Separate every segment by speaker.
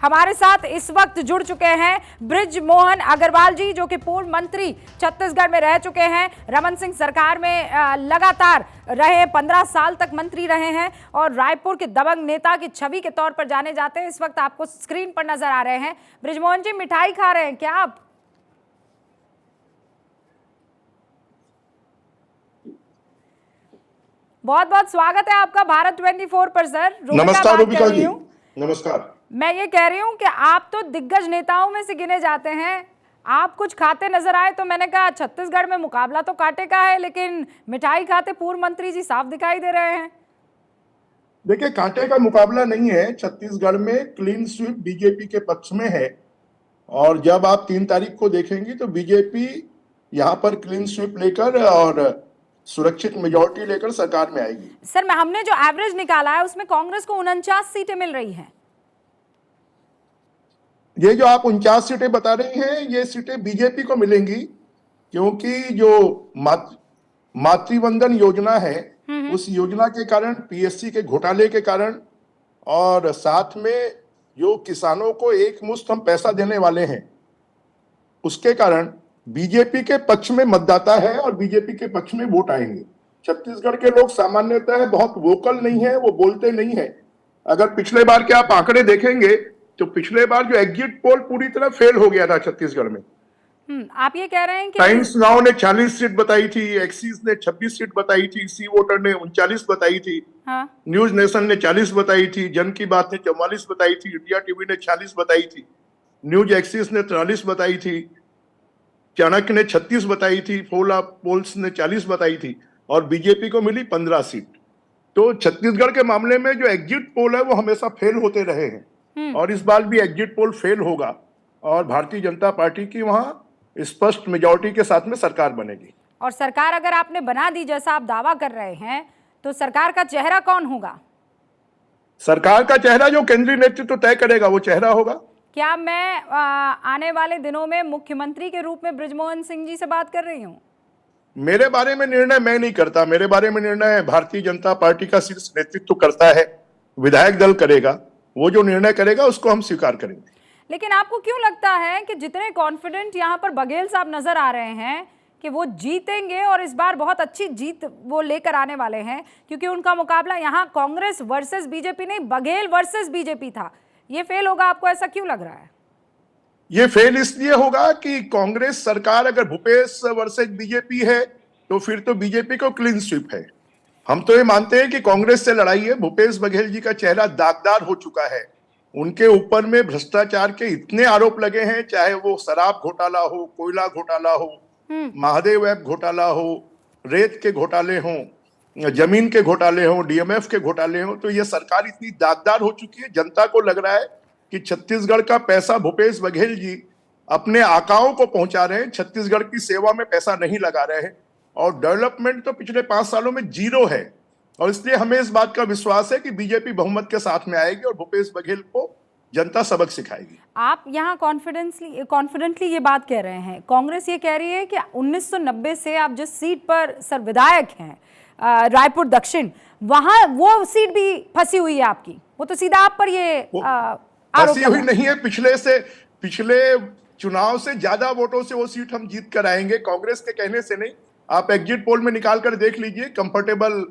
Speaker 1: हमारे साथ इस वक्त जुड़ चुके हैं बृजमोहन अग्रवाल जी, जो कि पूर्व मंत्री छत्तीसगढ़ में रह चुके हैं। रमन सिंह सरकार में लगातार रहे, 15 साल तक मंत्री रहे हैं और रायपुर के दबंग नेता की छवि के तौर पर जाने जाते हैं। इस वक्त आपको स्क्रीन पर नजर आ रहे हैं। बृजमोहन जी, मिठाई खा रहे हैं क्या आप? बहुत बहुत स्वागत है आपका भारत 24 पर सर।
Speaker 2: नमस्कार रूबिका जी। नमस्कार।
Speaker 1: मैं ये कह रही हूँ कि आप तो दिग्गज नेताओं में से गिने जाते हैं। आप कुछ खाते नजर आए तो मैंने कहा छत्तीसगढ़ में मुकाबला तो कांटे का है, लेकिन मिठाई खाते पूर्व मंत्री जी साफ दिखाई दे रहे हैं।
Speaker 2: देखिए, कांटे का मुकाबला नहीं है। छत्तीसगढ़ में क्लीन स्वीप बीजेपी के पक्ष में है और जब आप 3 तारीख को देखेंगे तो बीजेपी यहाँ पर क्लीन स्वीप लेकर और सुरक्षित मेजॉरिटी लेकर सरकार में आएगी।
Speaker 1: सर, हमने जो एवरेज निकाला है उसमें कांग्रेस को 49 सीटें मिल रही हैं।
Speaker 2: ये जो आप 49 सीटें बता रही हैं, ये सीटें बीजेपी को मिलेंगी, क्योंकि जो मातृवंदन योजना है उस योजना के कारण, पीएससी के घोटाले के कारण और साथ में जो किसानों को एक मुश्त हम पैसा देने वाले हैं उसके कारण बीजेपी के पक्ष में मतदाता है और बीजेपी के पक्ष में वोट आएंगे। छत्तीसगढ़ के लोग सामान्यतः बहुत वोकल नहीं है, वो बोलते नहीं है। अगर पिछले बार के आप आंकड़े देखेंगे तो पिछले बार जो एग्जिट पोल पूरी तरह फेल हो गया था छत्तीसगढ़ में।
Speaker 1: आप ये कह रहे हैं कि
Speaker 2: टाइम्स नाउ ने 40 सीट बताई थी, एक्सिस ने 26 सीट बताई थी, सी वोटर ने 39 बताई थी,
Speaker 1: हाँ।
Speaker 2: न्यूज नेशन ने 40 बताई थी, जन की बात ने 44 बताई थी, इंडिया टीवी ने 46 बताई थी, न्यूज एक्सिस ने 43 बताई थी, चाणक्य ने 36 बताई थी, पोल्स ने 40 बताई थी और बीजेपी को मिली 15 सीट। तो छत्तीसगढ़ के मामले में जो एग्जिट पोल है वो हमेशा फेल होते रहे हैं और इस बार भी एग्जिट पोल फेल होगा और भारतीय जनता पार्टी की वहां स्पष्ट मेजॉरिटी के साथ में सरकार बनेगी।
Speaker 1: और सरकार अगर आपने बना दी जैसा आप दावा कर रहे हैं तो सरकार का चेहरा कौन होगा?
Speaker 2: सरकार का चेहरा जो केंद्रीय नेतृत्व तय करेगा वो चेहरा होगा।
Speaker 1: क्या मैं आने वाले दिनों में मुख्यमंत्री के रूप में बृजमोहन सिंह जी से बात कर रही हूँ?
Speaker 2: मेरे बारे में निर्णय मैं नहीं करता, मेरे बारे में निर्णय भारतीय जनता पार्टी का शीर्ष नेतृत्व करता है, विधायक दल करेगा। वो जो निर्णय करेगा उसको हम स्वीकार करेंगे।
Speaker 1: लेकिन आपको क्यों लगता है कि जितने कॉन्फिडेंट यहाँ पर बघेल साहब नजर आ रहे हैं कि वो जीतेंगे और इस बार बहुत अच्छी जीत वो लेकर आने वाले हैं, क्योंकि उनका मुकाबला यहाँ कांग्रेस वर्सेस बीजेपी नहीं, बघेल वर्सेस बीजेपी था, ये फेल होगा? आपको ऐसा क्यों लग रहा है?
Speaker 2: ये फेल इसलिए होगा कि कांग्रेस सरकार अगर भूपेश वर्सेस बीजेपी है तो फिर तो बीजेपी को क्लीन स्वीप है। हम तो ये मानते हैं कि कांग्रेस से लड़ाई है। भूपेश बघेल जी का चेहरा दागदार हो चुका है। उनके ऊपर में भ्रष्टाचार के इतने आरोप लगे हैं, चाहे वो शराब घोटाला हो, कोयला घोटाला हो, महादेव ऐप घोटाला हो, रेत के घोटाले हो, जमीन के घोटाले हो, डीएमएफ के घोटाले हो। तो ये सरकार इतनी दागदार हो चुकी है, जनता को लग रहा है कि छत्तीसगढ़ का पैसा भूपेश बघेल जी अपने आकाओं को पहुंचा रहे हैं, छत्तीसगढ़ की सेवा में पैसा नहीं लगा रहे हैं और डेवलपमेंट तो पिछले 5 सालों में जीरो है। और इसलिए हमें इस बात का विश्वास है कि बीजेपी बहुमत के साथ में आएगी और भूपेश बघेल को जनता सबक सिखाएगी।
Speaker 1: आप यहाँ कॉन्फिडेंटली ये बात कह रहे हैं। कांग्रेस ये कह रही है कि 1990 से आप जिस सीट पर सर विधायक हैं, रायपुर दक्षिण, वहां वो सीट भी फंसी हुई है आपकी। वो तो सीधा आप पर ये
Speaker 2: फंसी हुई नहीं है। पिछले चुनाव से ज्यादा वोटों से वो सीट हम जीत कर आएंगे, कांग्रेस के कहने से नहीं। आप एग्जिट पोल में निकाल कर देख लीजिए, कंफर्टेबल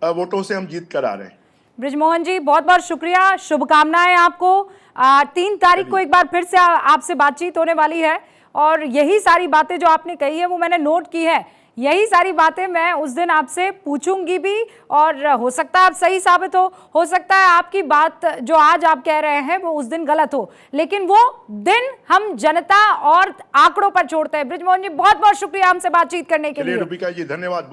Speaker 2: वोटों से हम जीत कर आ रहे हैं।
Speaker 1: बृजमोहन जी, बहुत बहुत शुक्रिया, शुभकामनाएं आपको। 3 तारीख को एक बार फिर से आपसे बातचीत होने वाली है और यही सारी बातें जो आपने कही है वो मैंने नोट की है। यही सारी बातें मैं उस दिन आपसे पूछूंगी भी और हो सकता है आप सही साबित हो सकता है आपकी बात जो आज आप कह रहे हैं वो उस दिन गलत हो, लेकिन वो दिन हम जनता और आंकड़ों पर छोड़ते हैं। बृजमोहन जी, बहुत बहुत शुक्रिया हमसे बातचीत करने के लिए।
Speaker 2: रूबिका जी, धन्यवाद बहुत।